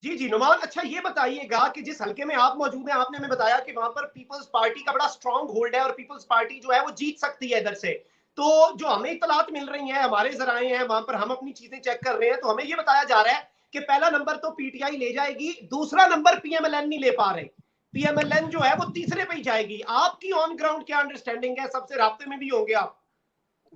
जी जी नुमान, अच्छा ये बताइएगा कि जिस हलके में आप मौजूद हैं, आपने हमें बताया कि वहां पर पीपल्स पार्टी का बड़ा स्ट्रांग होल्ड है और पीपल्स पार्टी जो है वो जीत सकती है इधर से। तो जो हमें इतलात मिल रही हैं, हमारे जराए हैं वहां पर, हम अपनी चीजें चेक कर रहे हैं, तो हमें ये बताया जा रहा है कि पहला नंबर तो पीटीआई ले जाएगी, दूसरा नंबर पीएमएलएन नहीं ले पा रहे। पीएमएलएन जो है वो तीसरे पे ही जाएगी। आपकी ऑन ग्राउंड क्या अंडरस्टैंडिंग है? सबसे राब्ते में भी होंगे आप।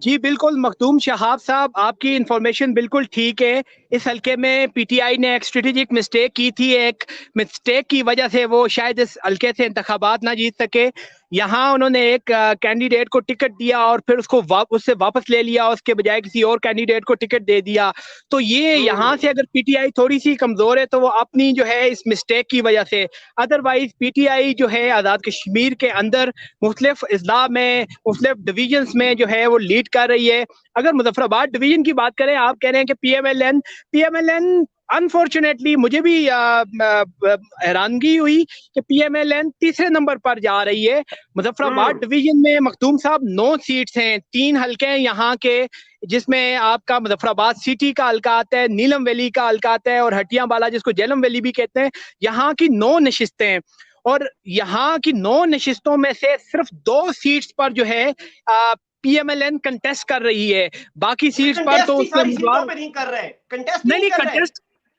जी बिल्कुल मखदूम शहाब साहब, आपकी इंफॉर्मेशन बिल्कुल ठीक है। इस हल्के में पीटीआई ने एक स्ट्रेटेजिक मिस्टेक की थी। एक मिस्टेक की वजह से वो शायद इस हल्के से इंतखाबात ना जीत सके। यहाँ उन्होंने एक कैंडिडेट को टिकट दिया और फिर उसको उससे वापस ले लिया, उसके बजाय किसी और कैंडिडेट को टिकट दे दिया। तो ये यहाँ से अगर पीटीआई थोड़ी सी कमजोर है तो वो अपनी जो है इस मिस्टेक की वजह से। अदरवाइज पीटीआई जो है आज़ाद कश्मीर के अंदर मुख्तलिफ अजला में, मुख्तलिफ डिवीजन में जो है वो लीड कर रही है। अगर मुजफ्फराबाद डिवीजन की बात करें, आप कह रहे हैं कि पीएमएलएन अनफॉर्चुनेटली मुझे भी हैरानगी हुई कि पीएमएलएन तीसरे नंबर पर जा रही है। मुजफ्फराबाद डिवीजन में मखदूम साहब 9 सीट्स हैं, 3 हल्के हैं यहाँ के, जिसमें आपका मुजफ्फराबाद सिटी का हल्का आता है, नीलम वैली का हल्का आता है और हटिया बाला जिसको जेलम वैली भी कहते हैं। यहाँ की 9 नशिस्तें हैं और यहाँ की 9 नशिस्तों में से सिर्फ 2 सीट्स पर जो है पीएमएलएन कंटेस्ट कर रही है। बाकी सीट्स पर तो उसके उम्मीदवार नहीं कर रहे, कंटेस्ट नहीं नहीं कर रहे।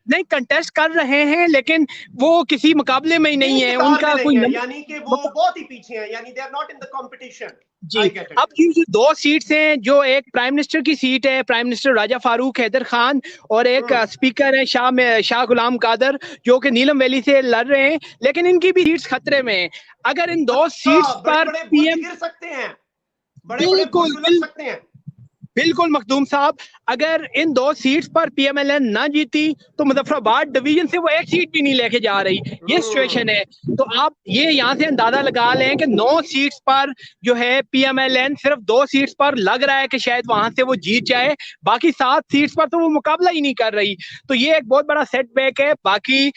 नहीं कंटेस्ट कर रहे हैं, लेकिन वो किसी मुकाबले में ही नहीं है, उनका नहीं कोई है, यानी कि वो बहुत ही पीछे हैं, यानी they are not in the competition. जी। अब ये जो 2 सीट्स हैं, जो एक प्राइम मिनिस्टर की सीट है, प्राइम मिनिस्टर राजा फारूक हैदर खान, और एक स्पीकर है शाह गुलाम कादर जो कि नीलम वैली से लड़ रहे हैं, लेकिन इनकी भी सीट्स खतरे में है। अगर इन 2 सीट्स पर पीएम गिर सकते हैं, बड़े बड़े बिल्कुल लग सकते हैं। बिल्कुल मखदूम साहब, अगर इन 2 सीट्स पर पीएमएलएन ना जीती तो मुजफ्फराबाद डिवीजन से वो एक सीट भी नहीं लेके जा रही। ये सिचुएशन है। तो आप ये यहाँ से अंदाजा लगा लें कि 9 सीट्स पर जो है पीएमएलएन सिर्फ 2 सीट्स पर लग रहा है कि शायद वहां से वो जीत जाए, बाकी 7 सीट्स पर तो वो मुकाबला ही नहीं कर रही। तो ये एक बहुत बड़ा सेटबैक है। बाकी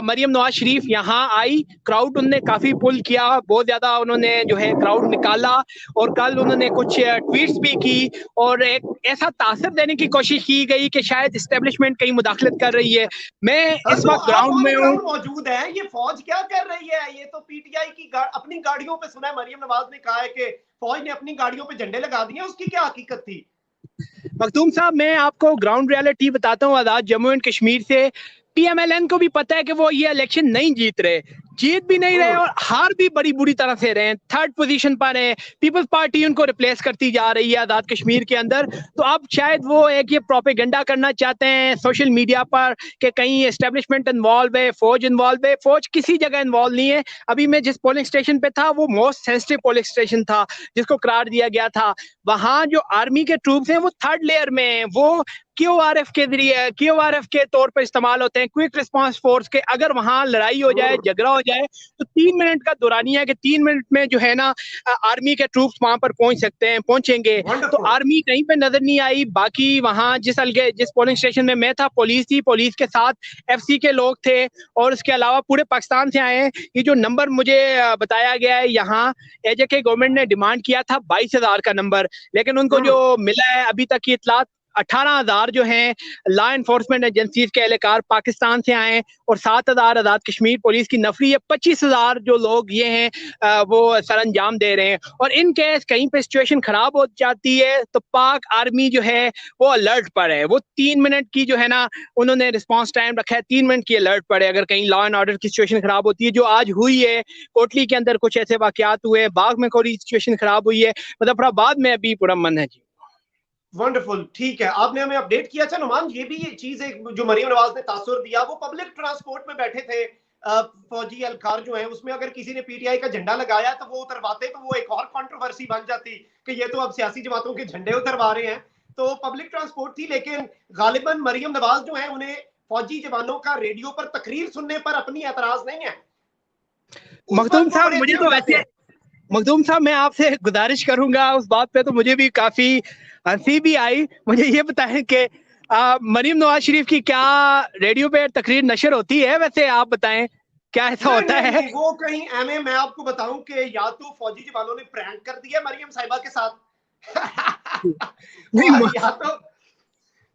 मरियम नवाज शरीफ यहाँ आई, क्राउड उनने काफी पुल किया, बहुत ज्यादा उन्होंने जो है क्राउड निकाला, और कल उन्होंने कुछ ट्वीट्स भी की और एक ऐसा तासर देने की कोशिश की गई कि शायद एस्टेब्लिशमेंट कहीं मुदाखलत कर रही है। मैं इस वक्त ग्राउंड में हूँ, मौजूद है। ये फौज क्या कर रही है? ये तो पीटीआई की अपनी गाड़ियों पे सुना है, मरियम नवाज ने कहा है कि फौज ने अपनी गाड़ियों पे झंडे लगा दिए। उसकी क्या हकीकत थी? मखदूम साहब, मैं आपको ग्राउंड रियलिटी बताता हूँ आजाद जम्मू एंड कश्मीर से। पीएमएलएन को भी पता है कि वो ये इलेक्शन नहीं जीत रहे, जीत भी नहीं रहे और हार भी बड़ी बुरी तरह से रहे हैं। 3rd पोजीशन पर है। पीपल्स पार्टी उनको रिप्लेस करती जा रही है आजाद कश्मीर के अंदर। तो अब शायद वो एक ये प्रोपेगेंडा करना चाहते हैं सोशल मीडिया पर कि कहीं एस्टेब्लिशमेंट इन्वॉल्व है, फौज इन्वॉल्व है। फौज किसी जगह इन्वॉल्व नहीं है। अभी मैं जिस पोलिंग स्टेशन पे था वो मोस्ट सेंसिटिव पोलिंग स्टेशन था जिसको करार दिया गया था। वहां जो आर्मी के ट्रूप्स हैं वो 3rd लेयर में है, वो क्यूआरएफ के जरिए, क्यूआरएफ के तौर पर इस्तेमाल होते हैं, क्विक रिस्पांस फोर्स के। अगर वहां लड़ाई हो जाए, झगड़ा हो जाए, तो 3 मिनट का दौरानिया है कि 3 मिनट में जो है ना आर्मी के ट्रूप्स वहां पर पहुंच सकते हैं, पहुंचेंगे। तो आर्मी कहीं पे नजर नहीं आई। बाकी वहां जिस पोलिंग स्टेशन में मैं था, पुलिस थी, पुलिस के साथ एफसी के लोग थे और उसके अलावा पूरे पाकिस्तान से आए हैं। ये जो नंबर मुझे बताया गया है, यहाँ एजेके गवर्नमेंट ने डिमांड किया था 22,000 का नंबर, लेकिन उनको जो मिला है अभी तक की इतलात 18,000 जो हैं लॉ एनफोर्समेंट एजेंसीज के एहलकार पाकिस्तान से आए और 7,000 आजाद कश्मीर पुलिस की नफरी है। 25,000 जो लोग ये हैं वो सर अंजाम दे रहे हैं। और इन केस कहीं पे सिचुएशन खराब हो जाती है तो पाक आर्मी जो है वो अलर्ट पर है। वो 3 मिनट की जो है ना उन्होंने रिस्पॉन्स टाइम रखा है, 3 मिनट की अलर्ट पर है अगर कहीं लॉ एंड ऑर्डर की सिचुएशन खराब होती है। जो आज हुई है, कोटली के अंदर कुछ ऐसे वाकयात हुए, बाग में कोई सिचुएशन खराब हुई है, मुजफ्फराबाद में अभी पुरअमन है जी। वंडरफुल, ठीक है, आपने हमें अपडेट किया। अच्छा नुमान, ये भी ये चीज है जो मरियम नवाज ने तासुर दिया, वो पब्लिक ट्रांसपोर्ट में बैठे थे फौजी अलकार जो है, उसमें अगर किसी ने पीटीआई का झंडा लगाया तो वो उतरवाते तो वो एक और कंट्रोवर्सी बन जाती कि ये तो अब सियासी जमातों के झंडे उतरवा रहे हैं। तो पब्लिक ट्रांसपोर्ट थी, लेकिन गालिबन मरियम नवाज जो है उन्हें फौजी जवानों का रेडियो पर तकरीर सुनने पर अपनी एतराज नहीं है। मखदूम साहब, मुझे तो वैसे मखदूम साहब मैं आपसे गुजारिश करूंगा उस बात पे, तो मुझे भी काफी हंसी भी आई। मुझे ये बताएं कि मरियम नवाज शरीफ की क्या रेडियो पे तकरीर नशर होती है? वैसे आप बताएं क्या ऐसा होता है? नहीं, वो कहीं एमए, मैं आपको बताऊं कि या तो फौजी जवानों ने प्रैंक कर दिया मरियम साहिबा के साथ नहीं, या तो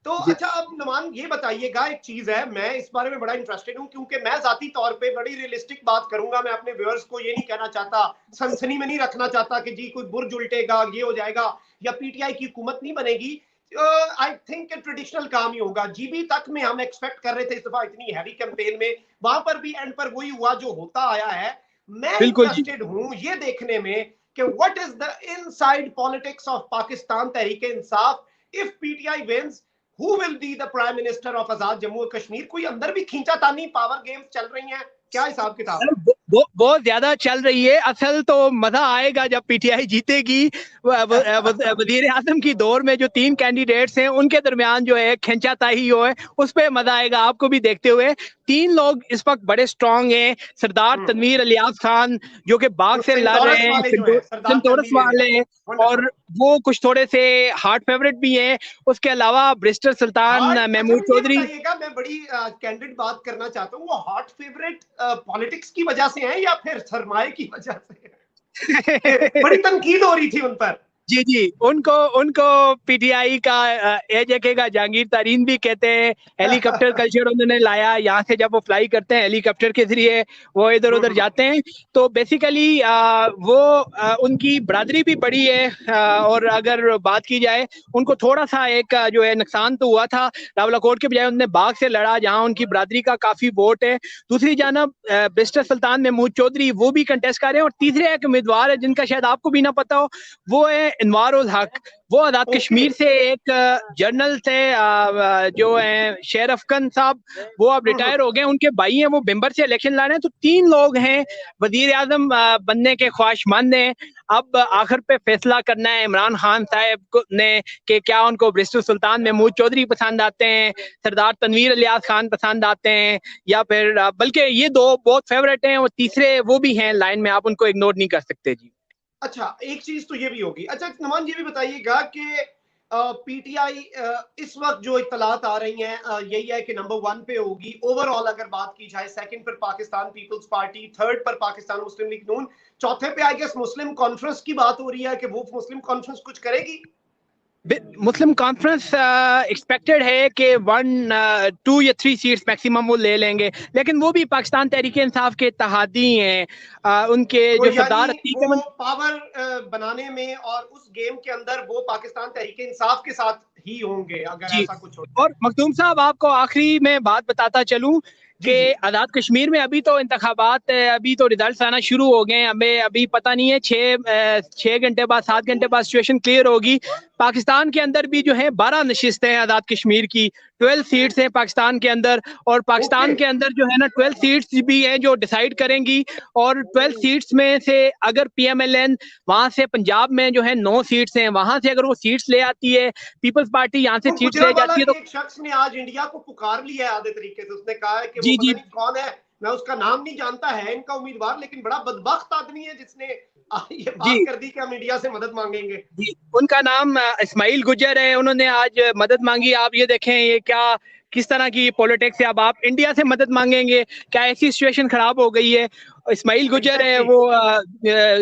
तो अच्छा, अब नुमान ये बताइएगा, एक चीज है, मैं इस बारे में बड़ा इंटरेस्टेड हूं, क्योंकि मैं जाती तौर पे बड़ी रियलिस्टिक बात करूंगा। मैं अपने व्यूअर्स को ये नहीं कहना चाहता, सनसनी में नहीं रखना चाहता कि जी कोई बुर्ज उल्टेगा, ये हो जाएगा, या पीटीआई की हुकूमत नहीं बनेगी। आई थिंक ट्रेडिशनल काम ही होगा। जीबी तक में हम एक्सपेक्ट कर रहे थे इस दफा इतनी हैवी कैंपेन में, वहां पर भी एंड पर वही हुआ जो होता आया है। मैं इंटरेस्टेड हूं ये देखने में कि what is the inside politics of Pakistan Tehreek Insaf. If PTI wins, who will be the prime minister of Azad Jammu और कश्मीर? कोई अंदर भी खींचातानी, पावर गेम्स चल रही हैं, क्या हिसाब किताब? बहुत ज्यादा चल रही है। असल तो मजा आएगा जब पीटीआई जीतेगी। वजीर आजम की दौर में जो 3 कैंडिडेट्स हैं उनके दरमियान जो है खिंचाताई हो है, उस पर मजा आएगा आपको भी देखते हुए। 3 लोग इस वक्त बड़े स्ट्रांग हैं। सरदार तनवीर इलियास खान जो कि बाग से लड़ रहे हैं, सिंटोरस वाले, और वो कुछ थोड़े से हार्ट फेवरेट भी हैं। उसके अलावा ब्रिस्टर सुल्तान महमूद चौधरी। मैं बड़ी कैंडिड बात करना चाहता हूँ, वो हार्ट फेवरेट पॉलिटिक्स की वजह से है या फिर सरमाए की वजह से? बड़ी तनकीद हो रही थी उन पर। जी, उनको पीटीआई का एजेके का जहांगीर तारीन भी कहते हैं। हेलीकॉप्टर कल्चर उन्होंने लाया, यहाँ से जब वो फ्लाई करते हैं हेलीकॉप्टर के जरिए वो इधर उधर जाते हैं। तो बेसिकली वो उनकी बरादरी भी बड़ी है। और अगर बात की जाए, उनको थोड़ा सा एक जो है नुकसान तो हुआ था, रावलाकोट के बजाय उन्होंने बाग से लड़ा जहाँ उनकी बरादरी का काफी वोट है। दूसरी जानब ब्रिस्टर सुल्तान महमूद चौधरी वो भी कंटेस्ट कर रहे हैं। और तीसरे एक उम्मीदवार है जिनका शायद आपको भी ना पता हो, वो है अनवार उल हक। वो आजाद कश्मीर से एक जर्नल थे जो है शेर अफकन साहब, वो अब रिटायर हो गए। उनके भाई हैं, वो बिम्बर से इलेक्शन लड़ रहे हैं। तो 3 लोग हैं वजीर आजम बनने के ख्वाहिशमंद हैं। अब आखिर पे फैसला करना है इमरान खान साहब ने कि क्या उनको ब्रिस्टर सुल्तान महमूद चौधरी पसंद आते हैं, सरदार तनवीर इलियास खान पसंद आते हैं, या फिर बल्कि ये 2 बहुत फेवरेट हैं और तीसरे वो भी हैं लाइन में, आप उनको इग्नोर नहीं कर सकते जी। अच्छा, एक चीज तो ये भी होगी। अच्छा नुमान, ये भी बताइएगा कि पीटीआई इस वक्त जो इत्तलात आ रही हैं यही है कि नंबर 1 पे होगी ओवरऑल अगर बात की जाए, सेकंड पर पाकिस्तान पीपल्स पार्टी, थर्ड पर पाकिस्तान मुस्लिम लीग नून, चौथे पे आई गेस मुस्लिम कॉन्फ्रेंस की बात हो रही है कि वो मुस्लिम कॉन्फ्रेंस कुछ करेगी। मुस्लिम कॉन्फ्रेंस एक्सपेक्टेड है कि 1, 2 या 3 सीट्स मैक्सिमम वो ले लेंगे, लेकिन वो भी पाकिस्तान तहरीक इंसाफ के इत्तेहादी हैं। उनके तो जो सरदार वो पावर बनाने में और उस गेम के अंदर वो पाकिस्तान तहरीक इंसाफ के साथ ही होंगे अगर ऐसा कुछ हो। और मखदूम साहब, आपको आखिरी में बात बताता चलूं कि आजाद कश्मीर में अभी तो इंतखाबात, अभी तो रिजल्ट आना शुरू हो गए हैं। हमें अभी पता नहीं है 6 घंटे बाद, 7 घंटे बाद सिचुएशन क्लियर होगी। पाकिस्तान के अंदर भी जो है 12 नशिस्तें हैं आजाद कश्मीर की, 12 सीट्स हैं पाकिस्तान के अंदर। और पाकिस्तान के अंदर जो है ना 12 सीट्स भी हैं जो डिसाइड करेंगी। और 12 सीट्स में से अगर पीएमएलएन वहां से, पंजाब में जो है 9 सीट्स हैं, वहां से अगर वो सीट्स ले आती है, पीपल्स पार्टी यहाँ से सीट्स ले जाती है, तो एक शख्स ने आज इंडिया को पुकार लिया है आधे तरीके से। उसने कहा है कि वो पता नहीं कौन है, मैं उसका नाम नहीं जानता है इनका उम्मीदवार, लेकिन बड़ा बदबख्त आदमी है जिसने ये बात कर दी कि हम इंडिया से मदद मांगेंगे। जी, उनका नाम इस्माइल गुजर है। उन्होंने आज मदद मांगी। आप ये देखें ये क्या, किस तरह की पॉलिटिक्स है। अब आप इंडिया से मदद मांगेंगे, क्या ऐसी सिचुएशन खराब हो गई है? इस्माइल गुजर है वो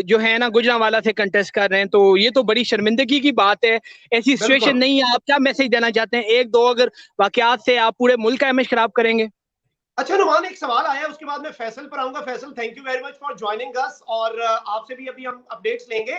जो है ना गुजरांवाला से कंटेस्ट कर रहे हैं। तो ये तो बड़ी शर्मिंदगी की बात है, ऐसी सिचुएशन नहीं है। आप क्या मैसेज देना चाहते हैं? 1-2 अगर वाकयात से आप पूरे मुल्क का इमेज खराब करेंगे। अच्छा नुमान, एक सवाल आया, उसके बाद मैं फैसल पर आऊंगा। Faisal, thank you very much for joining us, और आपसे भी अभी हम अपडेट्स लेंगे।